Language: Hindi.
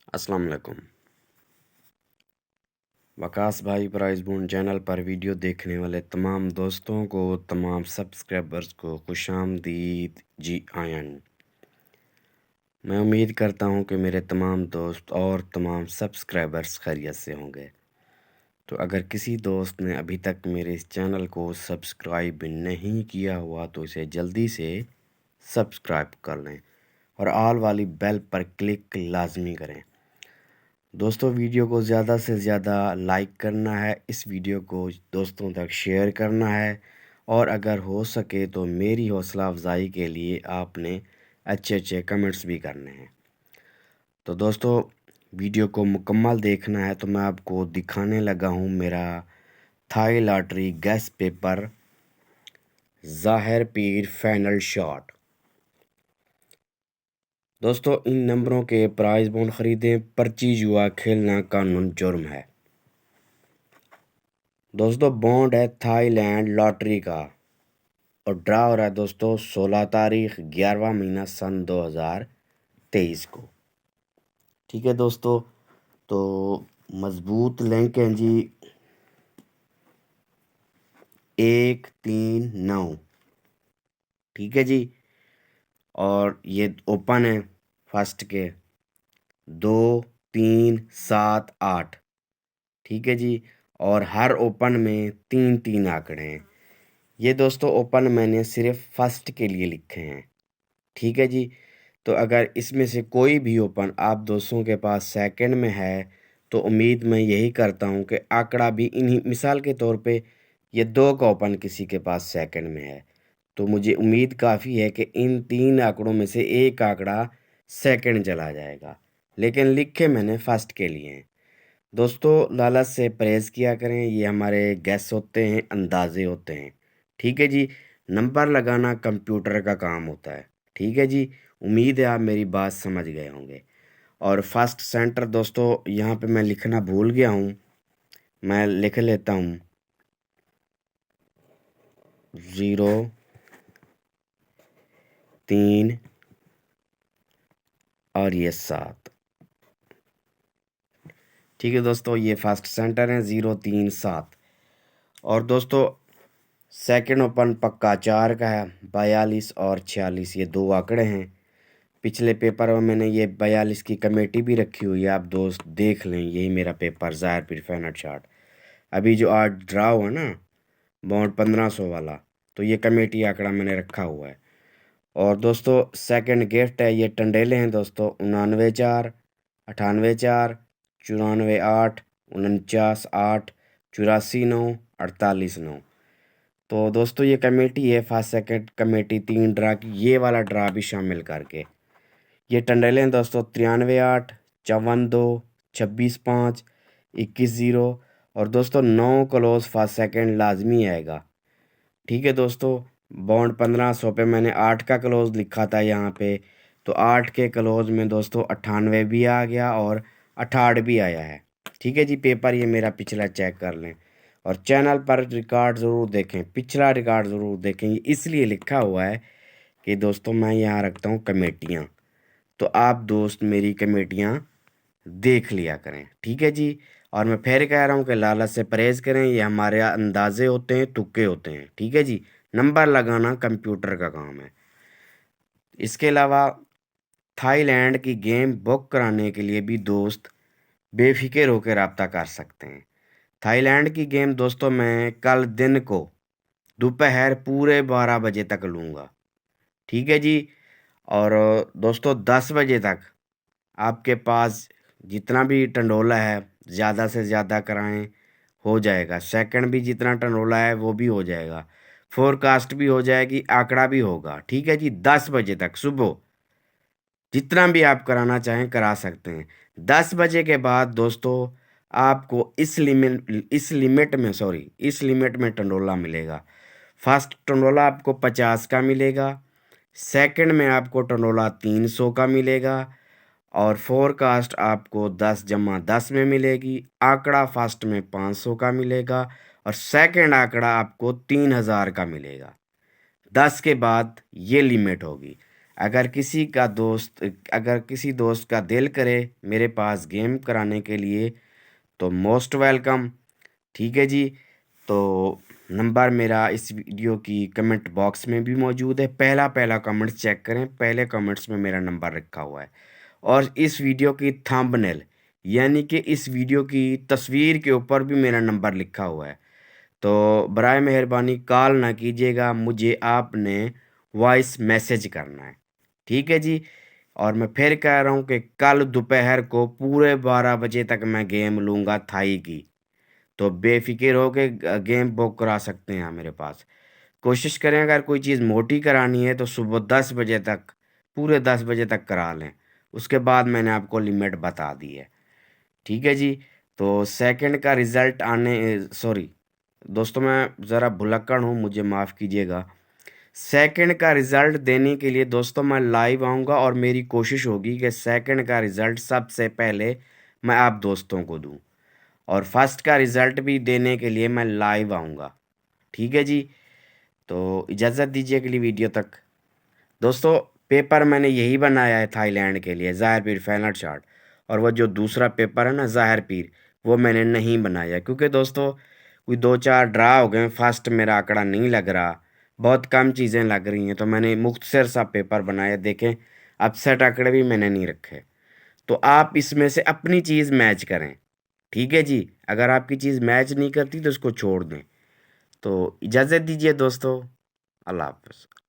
अस्सलाम वालेकुम। वकास भाई प्राइज़ बून चैनल पर वीडियो देखने वाले तमाम दोस्तों को, तमाम सब्सक्राइबर्स को खुशामदीद जी आयन। मैं उम्मीद करता हूँ कि मेरे तमाम दोस्त और तमाम सब्सक्राइबर्स खैरियत से होंगे। तो अगर किसी दोस्त ने अभी तक मेरे इस चैनल को सब्सक्राइब नहीं किया हुआ तो इसे जल्दी से सब्सक्राइब कर लें और ऑल वाली बेल पर क्लिक लाजमी करें। दोस्तों, वीडियो को ज़्यादा से ज़्यादा लाइक करना है, इस वीडियो को दोस्तों तक शेयर करना है और अगर हो सके तो मेरी हौसला अफजाई के लिए आपने अच्छे अच्छे कमेंट्स भी करने हैं। तो दोस्तों, वीडियो को मुकम्मल देखना है तो मैं आपको दिखाने लगा हूँ मेरा थाई लॉटरी गैस पेपर ज़ाहिर पीर फाइनल शॉट। दोस्तों, इन नंबरों के प्राइज़ बॉन्ड ख़रीदें, पर्ची जुआ खेलना कानून जुर्म है। दोस्तों, बॉन्ड है थाईलैंड लॉटरी का और ड्रा हो रहा है दोस्तों 16 तारीख 11वां महीना सन 2023 को। ठीक है दोस्तों, तो मजबूत लिंक हैं जी 139। ठीक है जी, और ये ओपन है फर्स्ट के 2 3 7 8। ठीक है जी, और हर ओपन में 3 आंकड़े हैं। ये दोस्तों ओपन मैंने सिर्फ फर्स्ट के लिए लिखे हैं। ठीक है जी, तो अगर इसमें से कोई भी ओपन आप दोस्तों के पास सेकंड में है तो उम्मीद मैं यही करता हूं कि आंकड़ा भी इन्हीं, मिसाल के तौर पे ये 2 का ओपन किसी के पास सेकंड में है तो मुझे उम्मीद काफ़ी है कि इन 3 आंकड़ों में से एक आंकड़ा सेकंड चला जाएगा, लेकिन लिखे मैंने फर्स्ट के लिए हैं। दोस्तों, लालच से परहेज़ किया करें, ये हमारे गैस होते हैं, अंदाज़े होते हैं। ठीक है जी, नंबर लगाना कंप्यूटर का काम होता है। ठीक है जी, उम्मीद है आप मेरी बात समझ गए होंगे। और फर्स्ट सेंटर दोस्तों यहाँ पे मैं लिखना भूल गया हूँ, मैं लिख लेता हूँ 0 3 और ये 7। ठीक है दोस्तों, ये फर्स्ट सेंटर है 0 3 7। और दोस्तों सेकंड ओपन पक्का 4 का है, 42 और 46 ये 2 आंकड़े हैं। पिछले पेपर में मैंने ये 42 की कमेटी भी रखी हुई है, आप दोस्त देख लें, यही मेरा पेपर ज़ाहिर पीर फाइनल शॉट। अभी जो आज ड्रा हुआ ना बॉन्ड 1500 वाला, तो ये कमेटी आंकड़ा मैंने रखा हुआ है। और दोस्तों सेकंड गिफ्ट है, ये टंडेले हैं दोस्तों 99 4 98 4 94 8 49 8 84 9 48 9। तो दोस्तों ये कमेटी है फर्स्ट सेकंड कमेटी 3 ड्रा की, ये वाला ड्रा भी शामिल करके। ये टंडेले हैं दोस्तों 93 8 54 2 26 5 21 0। और दोस्तों 9 क्लोज फर्स्ट सेकंड लाजमी आएगा। ठीक है दोस्तों, बॉन्ड 1500 पे मैंने 8 का क्लोज लिखा था यहाँ पे, तो 8 के क्लोज में दोस्तों 98 भी आ गया और 68 भी आया है। ठीक है जी, पेपर ये मेरा पिछला चेक कर लें और चैनल पर रिकॉर्ड ज़रूर देखें, पिछला रिकॉर्ड ज़रूर देखें। ये इसलिए लिखा हुआ है कि दोस्तों मैं यहाँ रखता हूँ कमेटियाँ, तो आप दोस्त मेरी कमेटियाँ देख लिया करें। ठीक है जी, और मैं फिर कह रहा हूँ कि लालच से परहेज़ करें, ये हमारे अंदाजे होते हैं, तुक्के होते हैं। ठीक है जी, नंबर लगाना कंप्यूटर का काम है। इसके अलावा थाईलैंड की गेम बुक कराने के लिए भी दोस्त बेफिक्र होकर रब्ता कर सकते हैं। थाईलैंड की गेम दोस्तों मैं कल दिन को दोपहर पूरे 12 बजे तक लूँगा। ठीक है जी, और दोस्तों 10 बजे तक आपके पास जितना भी टंडोला है ज़्यादा से ज़्यादा कराएं, हो जाएगा। सेकंड भी जितना टंडोला है वो भी हो जाएगा, फोरकास्ट भी हो जाएगी, आंकड़ा भी होगा। ठीक है जी, 10 बजे तक सुबह जितना भी आप कराना चाहें करा सकते हैं। 10 बजे के बाद दोस्तों आपको इस लिमिट में टंडोला मिलेगा। फर्स्ट टंडोला आपको 50 का मिलेगा, सेकंड में आपको टंडोला 300 का मिलेगा और फोरकास्ट आपको 10 + 10 में मिलेगी। आंकड़ा फर्स्ट में 500 का मिलेगा और सेकंड आंकड़ा आपको 3000 का मिलेगा। 10 के बाद ये लिमिट होगी। अगर किसी दोस्त का दिल करे मेरे पास गेम कराने के लिए तो मोस्ट वेलकम। ठीक है जी। तो नंबर मेरा इस वीडियो की कमेंट बॉक्स में भी मौजूद है। पहला पहला कमेंट चेक करें, पहले कमेंट्स में मेरा नंबर रखा हुआ है। और इस वीडियो की थंबनेल यानी कि इस वीडियो की तस्वीर के ऊपर भी मेरा नंबर लिखा हुआ है। तो बराए मेहरबानी कॉल ना कीजिएगा, मुझे आपने वॉइस मैसेज करना है। ठीक है जी। और मैं फिर कह रहा हूँ कि कल दोपहर को पूरे 12 बजे तक मैं गेम लूँगा थाई की। तो बेफिक्र हो के गेम बुक करा सकते हैं मेरे पास। कोशिश करें अगर कोई चीज़ मोटी करानी है तो सुबह 10 बजे तक, पूरे 10 बजे तक करा लें। उसके बाद मैंने आपको लिमिट बता दी है। ठीक है जी। तो सेकंड का रिज़ल्ट आने सॉरी दोस्तों, मैं ज़रा भुलक्कड़ हूँ, मुझे माफ़ कीजिएगा। सेकंड का रिज़ल्ट देने के लिए दोस्तों मैं लाइव आऊँगा और मेरी कोशिश होगी कि सेकंड का रिज़ल्ट सबसे पहले मैं आप दोस्तों को दूँ। और फर्स्ट का रिज़ल्ट भी देने के लिए मैं लाइव आऊँगा। ठीक है जी। तो इजाज़त दीजिए अगली वीडियो तक। दोस्तों पेपर मैंने यही बनाया है थाईलैंड के लिए, ज़ाहिर पीर फाइनल शॉट। और वो जो दूसरा पेपर है ना ज़ाहिर पीर, वो मैंने नहीं बनाया क्योंकि दोस्तों कोई 2-4 ड्रा हो गए। फर्स्ट मेरा आंकड़ा नहीं लग रहा, बहुत कम चीज़ें लग रही हैं, तो मैंने मुख्तसर सा पेपर बनाया। देखें अपसेट आंकड़े भी मैंने नहीं रखे। तो आप इसमें से अपनी चीज़ मैच करें। ठीक है जी। अगर आपकी चीज़ मैच नहीं करती तो उसको छोड़ दें। तो इजाज़त दीजिए दोस्तों। अल्लाह हाफ़िज़।